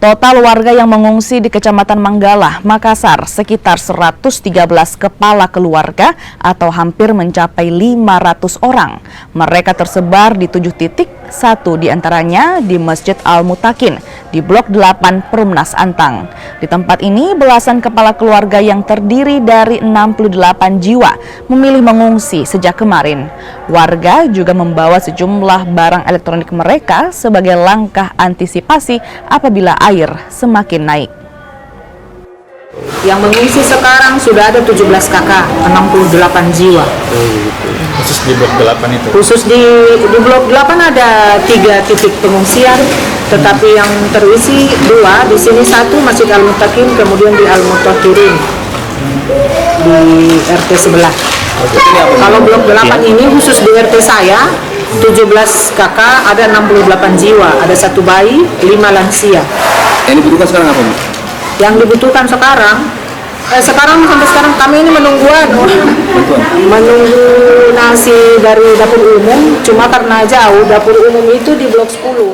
Total warga yang mengungsi di Kecamatan Manggala, Makassar sekitar 113 kepala keluarga atau hampir mencapai 500 orang. Mereka tersebar di 7 titik, satu diantaranya di Masjid Al-Mutakin di Blok 8 Perumnas Antang. Di tempat ini belasan kepala keluarga yang terdiri dari 68 jiwa memilih mengungsi sejak kemarin. Warga juga membawa sejumlah barang elektronik mereka sebagai langkah antisipasi apabila air semakin naik. Yang mengungsi sekarang sudah ada 17 kakak, 68 jiwa. Khusus di blok 8 itu? Khusus di blok 8 ada 3 titik pengungsian, tetapi yang terisi 2, di sini 1 Masjid Al-Mutakin, kemudian di Al-Mutakirin di RT sebelah. Kalau blok 8 ini khusus di RT saya, 17 kakak, ada 68 jiwa, ada 1 bayi, 5 lansia. Yang dibutuhkan sekarang apa, Bu? Yang dibutuhkan sekarang sampai sekarang kami ini menunggu nasi dari dapur umum, cuma karena jauh dapur umum itu di blok 10.